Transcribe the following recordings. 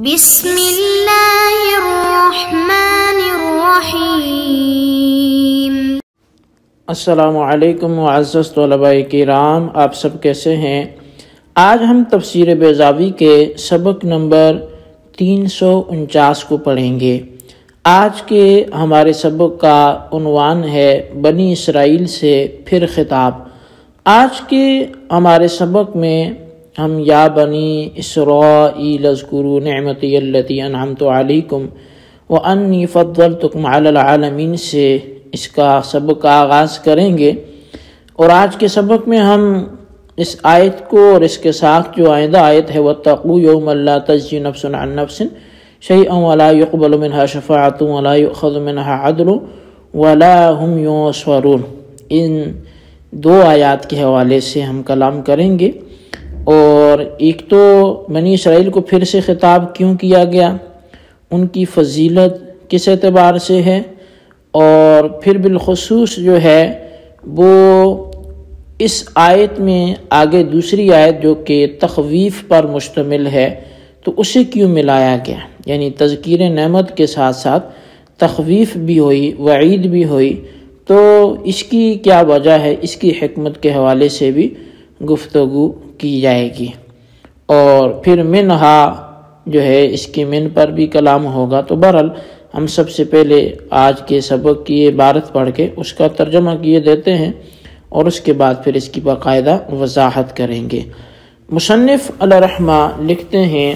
بسم اللہ الرحمن الرحیم۔ السلام علیکم معزز طلباء کرام، آپ سب کیسے ہیں؟ آج ہم تفسیر بیضاوی کے سبق نمبر 349 کو پڑھیں گے۔ آج کے ہمارے سبق کا عنوان ہے بنی اسرائیل سے پھر خطاب۔ آج کے ہمارے سبق میں ہم یا بنی اسرائیل اذکروا نعمتی التی انعمت علیکم وانی فضلتکم علی العالمین سے اس کا سبق کا آغاز کریں گے، اور آج کے سبق میں ہم اس آیت کو اور اس کے ساتھ جو آئندہ آیت ہے واتقوا یوما لا تجزی نفس عن نفس شیئا ولا يقبل منها شفاعۃ ولا یؤخذ منها عدل ولا هم ينصرون، ان دو آیات کے حوالے سے ہم کلام کریں گے۔ اور ایک تو بنی اسرائیل کو پھر سے خطاب کیوں کیا گیا، ان کی فضیلت کس اعتبار سے ہے، اور پھر بالخصوص جو ہے وہ اس آیت میں آگے دوسری آیت جو کہ تخویف پر مشتمل ہے تو اسے کیوں ملایا گیا، یعنی تذکیر نعمت کے ساتھ ساتھ تخویف بھی ہوئی، وعید بھی ہوئی، تو اس کی کیا وجہ ہے، اس کی حکمت کے حوالے سے بھی گفتگو کی جائے گی۔ اور پھر منہا جو ہے اس کی من پر بھی کلام ہوگا۔ تو بہرحال ہم سب سے پہلے آج کے سبق کی عبارت پڑھ کے اس کا ترجمہ کیے دیتے ہیں اور اس کے بعد پھر اس کی باقاعدہ وضاحت کریں گے۔ مصنف علیہ رحمہ لکھتے ہیں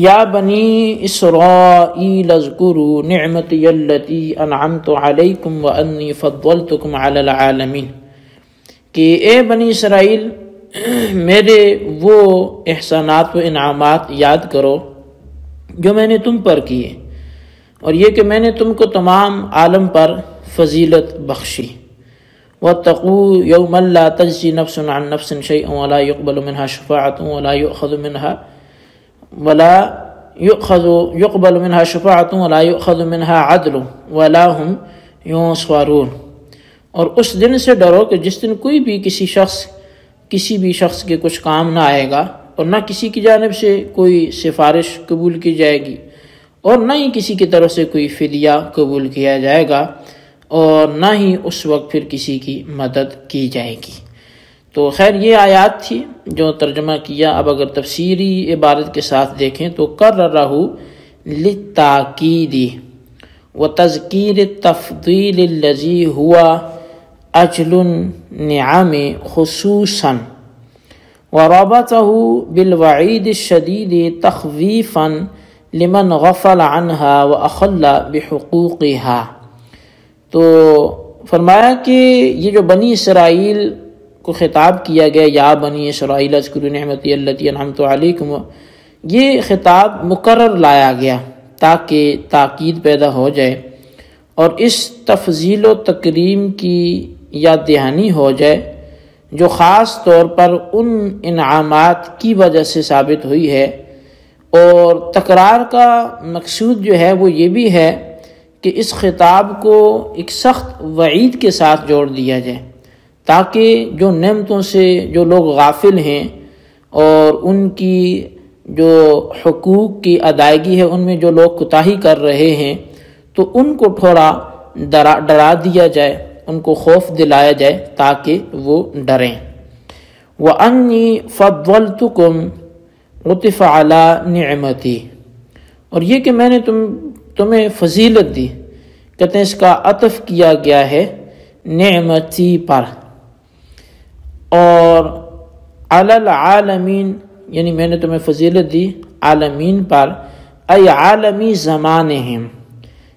یا بنی اسرائیل اذکروا نعمتی التی انعمت علیکم وانی فضلتکم علی العالمین، کہ اے بنی اسرائیل میرے وہ احسانات و انعامات یاد کرو جو میں نے تم پر کیے، اور یہ کہ میں نے تم کو تمام عالم پر فضیلت بخشی۔ واتقوا یوما لا تجزی نفس عن نفس شیئا ولا يقبل منها شفاعۃ ولا يؤخذ منها عدل ولا هم ينصرون، اور اس دن سے ڈرو کہ جس دن کوئی بھی کسی بھی شخص کے کچھ کام نہ آئے گا، اور نہ کسی کی جانب سے کوئی سفارش قبول کی جائے گی، اور نہ ہی کسی کی طرف سے کوئی فدیہ قبول کیا جائے گا، اور نہ ہی اس وقت پھر کسی کی مدد کی جائے گی۔ تو خیر یہ آیات تھی جو ترجمہ کیا۔ اب اگر تفسیری عبارت کے ساتھ دیکھیں تو قررہ للتاکید وتذکیر التفضیل الذی ہوا اجل النعم خصوصا وربطہ بالوعید الشدید تخویفا لمن غفل عنها واخل بحقوقها۔ تو فرمایا کہ یہ جو بنی اسرائیل کو خطاب کیا گیا یا بنی اسرائیل اذکروا نعمتی التی انعمت علیکم، یہ خطاب مکرر لایا گیا تاکہ تاکید پیدا ہو جائے اور اس تفضیل و تکریم کی یاد دہانی ہو جائے جو خاص طور پر ان انعامات کی وجہ سے ثابت ہوئی ہے۔ اور تکرار کا مقصود جو ہے وہ یہ بھی ہے کہ اس خطاب کو ایک سخت وعید کے ساتھ جوڑ دیا جائے تاکہ جو نعمتوں سے جو لوگ غافل ہیں اور ان کی جو حقوق کی ادائیگی ہے ان میں جو لوگ کوتاہی کر رہے ہیں تو ان کو تھوڑا ڈرا دیا جائے، ان کو خوف دلایا جائے تاکہ وہ ڈریں۔ وَأَنِّي فَضَّلْتُكُمْ عُطِفَ عَلَى نِعْمَتِي، اور یہ کہ میں نے تمہیں فضیلت دی، کہتے ہیں اس کا عطف کیا گیا ہے نعمتی پر، اور علی العالمین یعنی میں نے تمہیں فضیلت دی عالمین پر، ای عالمی زمانہم،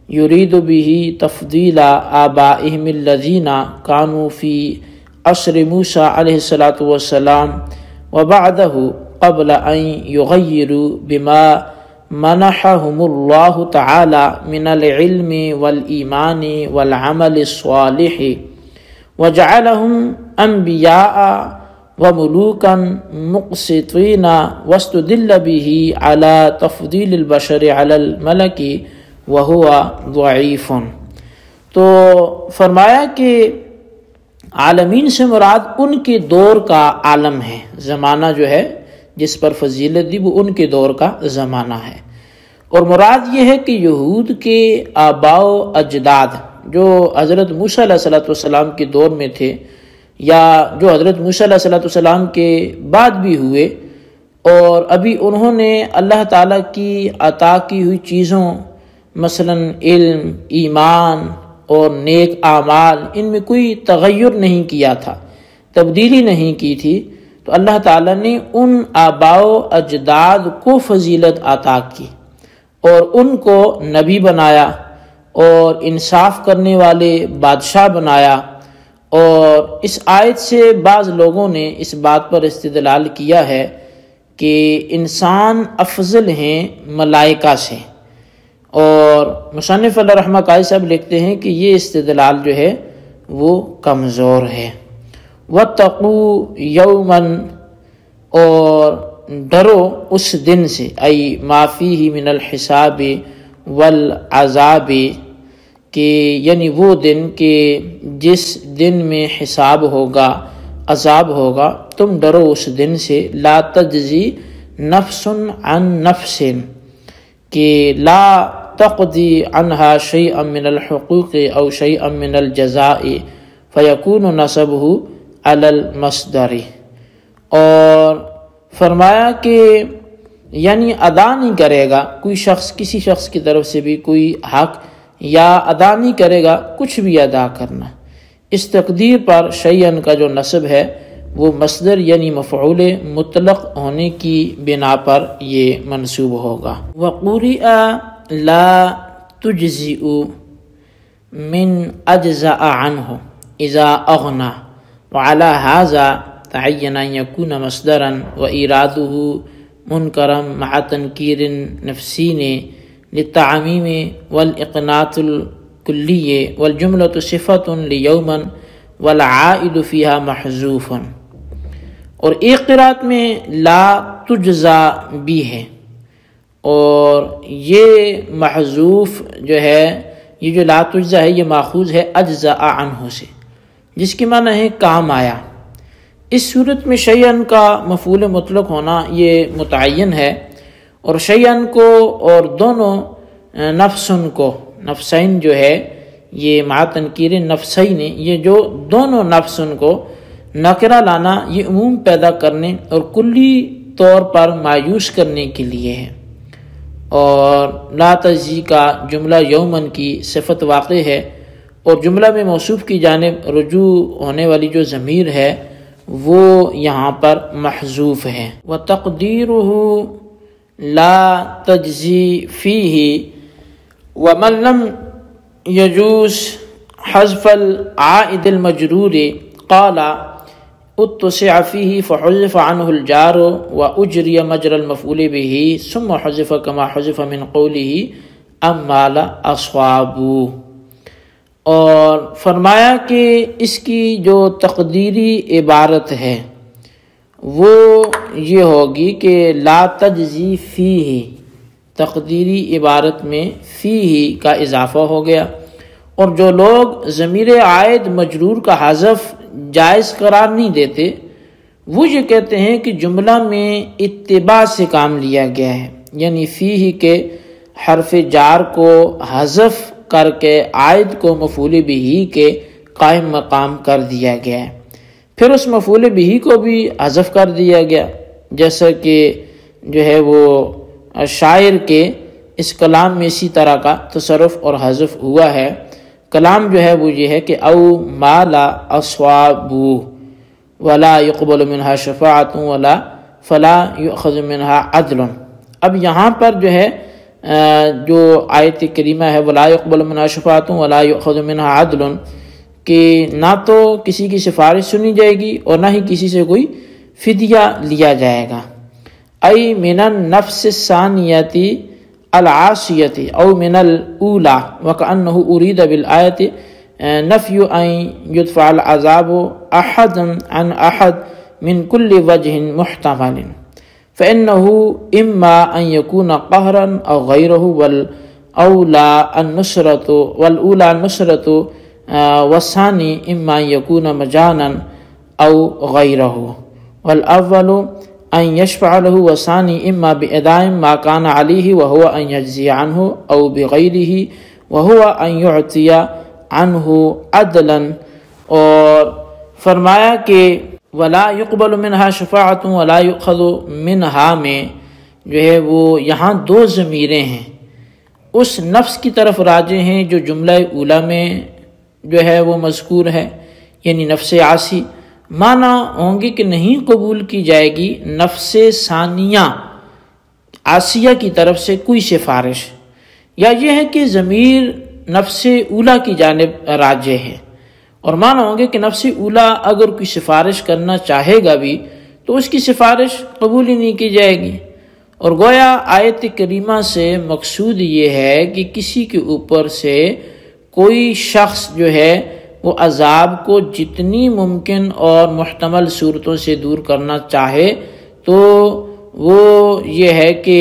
یرید به تفضیل آبائہم الذین کانوا فی عصر موسیٰ علیہ السلام وبعدہ قبل ان یغیروا بما منحہم اللہ تعالی من العلم والایمان والعمل الصالح وجعلہم انبیاء وملوکا مقسطین واستدل به على تفضیل البشر على الملک وہو ضعیف۔ تو فرمایا کہ عالمین سے مراد ان کے دور کا عالم ہے، زمانہ جو ہے جس پر فضیلت دی وہ ان کے دور کا زمانہ ہے۔ اور مراد یہ ہے کہ یہود کے آباء و اجداد جو حضرت موسیٰ علیہ السلام کے دور میں تھے یا جو حضرت موسیٰ علیہ السلام کے بعد بھی ہوئے، اور ابھی انہوں نے اللہ تعالیٰ کی عطا کی ہوئی چیزوں مثلا علم، ایمان اور نیک اعمال، ان میں کوئی تغیر نہیں کیا تھا، تبدیلی نہیں کی تھی، تو اللہ تعالیٰ نے ان آباء و اجداد کو فضیلت عطا کی اور ان کو نبی بنایا اور انصاف کرنے والے بادشاہ بنایا۔ اور اس آیت سے بعض لوگوں نے اس بات پر استدلال کیا ہے کہ انسان افضل ہیں ملائکہ سے، اور مصنف اللہ رحمہ قاضی صاحب لکھتے ہیں کہ یہ استدلال جو ہے وہ کمزور ہے۔ وَاتَّقُوا يَوْمًا، اور ڈرو اس دن سے، ای ما فیہ من الحساب والعذاب، کہ یعنی وہ دن کہ جس دن میں حساب ہوگا، عذاب ہوگا، تم ڈرو اس دن سے۔ لا تجزی نفس عن نفس، کہ لا تقضی عنہا شیئا من الحقوق او شیئا من الجزاء فیکون نسبہ علی المصدر، اور فرمایا کہ یعنی ادا نہیں کرے گا کوئی شخص کسی شخص کی طرف سے بھی کوئی حق، یا ادا نہیں کرے گا کچھ بھی ادا کرنا، اس تقدیر پر شیئن کا جو نسب ہے وہ مصدر یعنی مفعول مطلق ہونے کی بنا پر یہ منصوب ہوگا۔ وَقُرِئَ لَا تُجْزِئُ مِنْ أَجْزَأَ عَنْهُ إِذَا أَغْنَى، وَعَلَى هَذَا تَعَيَّنَ أَنْ يَكُونَ مَصْدَرًا وَإِرَادُهُ مُنْكَرًا مَعَ تَنْكِيرٍ نَفْسِيٍ للتعمیم والإقناط الکلی والجملة صفة لیوما والعائد فیہا محذوف۔ اور ایک قرات میں لا تجزا بھی ہے، اور یہ محذوف جو ہے، یہ جو لا تجزا ہے یہ ماخوذ ہے اجزاء عنہ سے، جس کی معنی ہے کام آیا۔ اس صورت میں شیئن کا مفعول مطلق ہونا یہ متعین ہے، اور شیئن کو اور دونوں نفسن کو، نفسین جو ہے یہ مع تنکیر نفسین، یہ جو دونوں نفسن کو نکرہ لانا یہ عموم پیدا کرنے اور کلی طور پر مایوس کرنے کے لیے ہے۔ اور لا تجزی کا جملہ یومن کی صفت واقع ہے، اور جملہ میں موصوف کی جانب رجوع ہونے والی جو ضمیر ہے وہ یہاں پر محذوف ہے۔ وَتَقْدِيرُهُ لا تجزی فیہ ومن لم یجوز حذف العائد المجرور قال اتسع فیہ فحذف عنہ الجار واجری مجرى المفعول به ثم حذف كما حذف من قوله امال اصحاب۔ اور فرمایا کہ اس کی جو تقدیری عبارت ہے وہ یہ ہوگی کہ لا تجزی فیہ، تقدیری عبارت میں فیہ کا اضافہ ہو گیا، اور جو لوگ ضمیر عائد مجرور کا حذف جائز قرار نہیں دیتے وہ یہ کہتے ہیں کہ جملہ میں اتباع سے کام لیا گیا ہے، یعنی فیہ کے حرف جار کو حذف کر کے عائد کو مفعول بہ کے قائم مقام کر دیا گیا ہے، پھر اس مفعول بہ کو بھی حذف کر دیا گیا، جیسا کہ جو ہے وہ شاعر کے اس کلام میں اسی طرح کا تصرف اور حذف ہوا ہے۔ کلام جو ہے وہ یہ ہے کہ او مالا اصواب ولا يقبل منها شفاعت ولا فلا يؤخذ منها عدل۔ اب یہاں پر جو ہے جو آیت کریمہ ہے ولا يقبل منها شفاعت ولا يؤخذ منها عدل، کہ نہ تو کسی کی سفارش سنی جائے گی اور نہ ہی کسی سے کوئی فدیہ لیا جائے گا۔ ای من النفس الثانیۃ العاصیۃ او من الاولی وکأنہ ارید بالآیۃ نفی ان یدفع العذاب احد عن احد من کل وجہ محتمل فإنہ اما ان یکون قہرا او غیرہ والاولی النصرۃ والثانی اما ان یکون مجانا او غیرہ والاول ان یشفع له وثانی اما باداء ما كان علیہ وهو ان یجزی عنہ او بغیرہ وهو ان یعطی عنہ عدلا، اور فرمایا کہ ولا يقبل منها شفاعت ولا يؤخذ منها میں جو ہے وہ یہاں دو ضمیریں ہیں، اس نفس کی طرف راجع ہیں جو جملہ اولا میں جو ہے وہ مذکور ہے، یعنی نفس عاصی۔ معنی ہوں گے کہ نہیں قبول کی جائے گی نفس ثانیہ عاصیہ کی طرف سے کوئی سفارش، یا یہ ہے کہ ضمیر نفس اولا کی جانب راجع ہے، اور معنی ہوں گے کہ نفس اولا اگر کوئی سفارش کرنا چاہے گا بھی تو اس کی سفارش قبول ہی نہیں کی جائے گی۔ اور گویا آیت کریمہ سے مقصود یہ ہے کہ کسی کے اوپر سے کوئی شخص جو ہے وہ عذاب کو جتنی ممکن اور محتمل صورتوں سے دور کرنا چاہے تو وہ یہ ہے کہ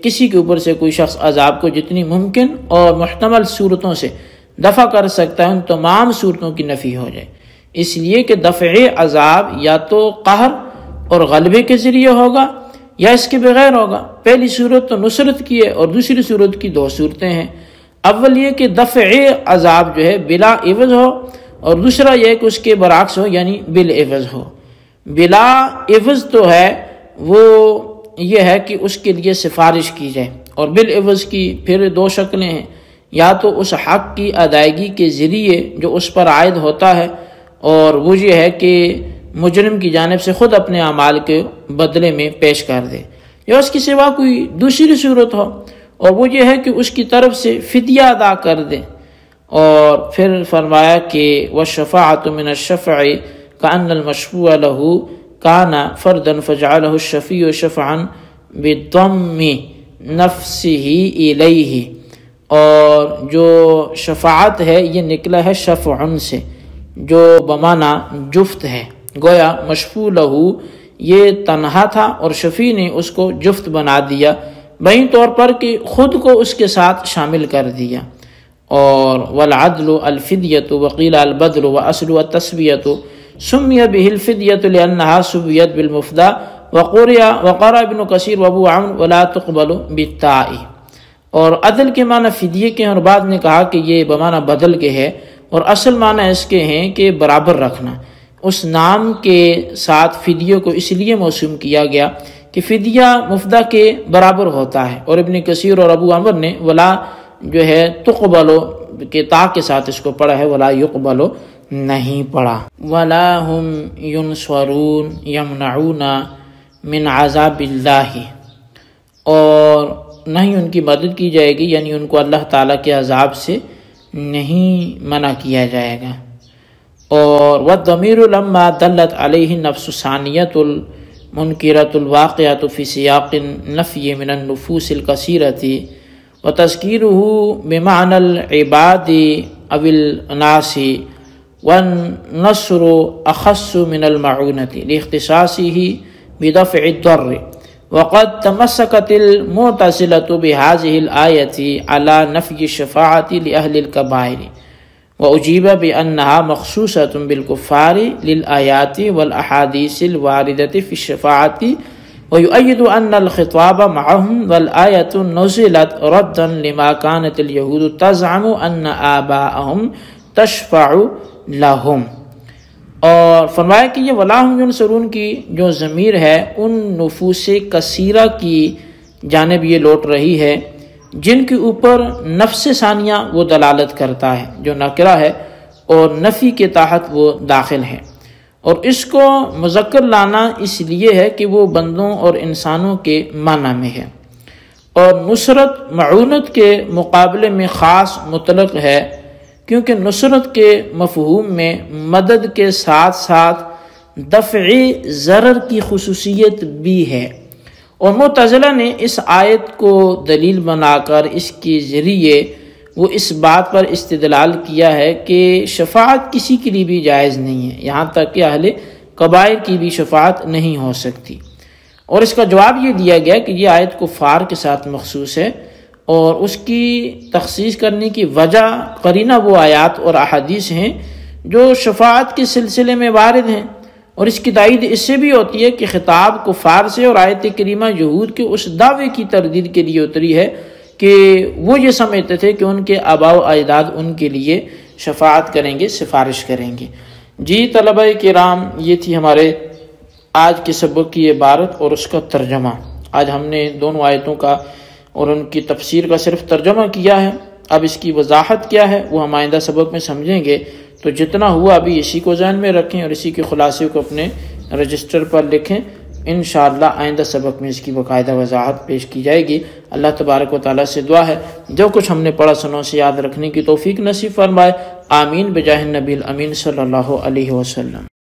کسی کے اوپر سے کوئی شخص عذاب کو جتنی ممکن اور محتمل صورتوں سے دفع کر سکتا ہے، ان تمام صورتوں کی نفی ہو جائے، اس لیے کہ دفع عذاب یا تو قہر اور غلبے کے ذریعے ہوگا یا اس کے بغیر ہوگا۔ پہلی صورت تو نصرت کی ہے اور دوسری صورت کی دو صورتیں ہیں، اول یہ کہ دفع عذاب جو ہے بلا عوض ہو، اور دوسرا یہ کہ اس کے برعکس ہو یعنی بالعوض ہو۔ بلا عوض تو ہے وہ یہ ہے کہ اس کے لیے سفارش کی جائے، اور بالعوض کی پھر دو شکلیں ہیں، یا تو اس حق کی ادائیگی کے ذریعے جو اس پر عائد ہوتا ہے، اور وہ یہ ہے کہ مجرم کی جانب سے خود اپنے اعمال کے بدلے میں پیش کر دے، یا اس کے سوا کوئی دوسری صورت ہو اور وہ یہ ہے کہ اس کی طرف سے فدیہ ادا کر دے۔ اور پھر فرمایا کہ والشفاعۃ من الشفع کأن المشفوع له كان فردا فجعله الشفیع شفعا بضم نفسه الیہ، اور جو شفاعت ہے یہ نکلا ہے شفع سے جو بمعنی جفت ہے، گویا مشفوع لہو یہ تنہا تھا اور شفیع نے اس کو جفت بنا دیا، بہین طور پر کہ خود کو اس کے ساتھ شامل کر دیا۔ اور والعدل الفدیۃ وقیل البدل واصل التسویۃ سمی به الفدیۃ لانها سویت بالمفدى وقرأ ابن کثیر وابو عمرو ولا تقبل بالتاء۔ اور عدل کے معنی فدیے کے ہیں، اور بعد نے کہا کہ یہ بمعنی بدل کے ہے، اور اصل معنی اس کے ہیں کہ برابر رکھنا۔ اس نام کے ساتھ فدیے کو اس لیے موسوم کیا گیا کہ فدیہ مفدہ کے برابر ہوتا ہے، اور ابن کثیر اور ابو عمر نے ولا جو ہے تقبلو کے تا کے ساتھ اس کو پڑھا ہے، ولا یقبلو نہیں پڑھا۔ ولا هم ينصرون يمنعون من عذاب اللہ، اور نہیں ان کی مدد کی جائے گی، یعنی ان کو اللہ تعالیٰ کے عذاب سے نہیں منع کیا جائے گا۔ اور والضمیر لما دلت علیہ النفس ثانیۃ المنکرۃ الواقعۃ فی سیاق النفی من النفوس الکثیرۃ وتذکیرہ بمعنی العباد او الناس والنصر اخص من المعونۃ لاختصاصہ بدفع الضر، وقد تمسكت المعتزلة بهذه الآية على نفي الشفاعة لأهل الكبائر، وأجيب بأنها مخصوصة بالكفار للآيات والأحاديث الواردة في الشفاعة، ويؤيد أن الخطاب معهم والآية نزلت ردا لما كانت اليهود تزعم أن آباءهم تشفع لهم۔ اور فرمایا کہ یہ ولا هم ينصرون کی جو ضمیر ہے ان نفوس کثیرہ کی جانب یہ لوٹ رہی ہے جن کے اوپر نفس ثانیہ وہ دلالت کرتا ہے، جو نکرہ ہے اور نفی کے تحت وہ داخل ہے، اور اس کو مذکر لانا اس لیے ہے کہ وہ بندوں اور انسانوں کے معنی میں ہے، اور نصرت معونت کے مقابلے میں خاص مطلق ہے، کیونکہ نصرت کے مفہوم میں مدد کے ساتھ ساتھ دفع ضرر کی خصوصیت بھی ہے، اور معتزلہ نے اس آیت کو دلیل بنا کر اس کے ذریعے وہ اس بات پر استدلال کیا ہے کہ شفاعت کسی کے لیے بھی جائز نہیں ہے، یہاں تک کہ اہل کبائر کی بھی شفاعت نہیں ہو سکتی، اور اس کا جواب یہ دیا گیا کہ یہ آیت کفار کے ساتھ مخصوص ہے، اور اس کی تخصیص کرنے کی وجہ قرینہ وہ آیات اور احادیث ہیں جو شفاعت کے سلسلے میں وارد ہیں، اور اس کی تائید اس سے بھی ہوتی ہے کہ خطاب کفار سے، اور آیت کریمہ یہود کے اس دعوے کی تردید کے لیے اتری ہے کہ وہ یہ سمجھتے تھے کہ ان کے آباء و اجداد ان کے لیے شفاعت کریں گے، سفارش کریں گے۔ جی طلبہ کرام، یہ تھی ہمارے آج کے سبق کی عبارت اور اس کا ترجمہ۔ آج ہم نے دونوں آیتوں کا اور ان کی تفسیر کا صرف ترجمہ کیا ہے، اب اس کی وضاحت کیا ہے وہ ہم آئندہ سبق میں سمجھیں گے۔ تو جتنا ہوا ابھی اسی کو ذہن میں رکھیں اور اسی کے خلاصے کو اپنے رجسٹر پر لکھیں، انشاءاللہ آئندہ سبق میں اس کی باقاعدہ وضاحت پیش کی جائے گی۔ اللہ تبارک و تعالیٰ سے دعا ہے جو کچھ ہم نے پڑھا سنوں سے یاد رکھنے کی توفیق نصیب فرمائے، آمین بجاہ النبی الامین صلی اللہ علیہ وسلم۔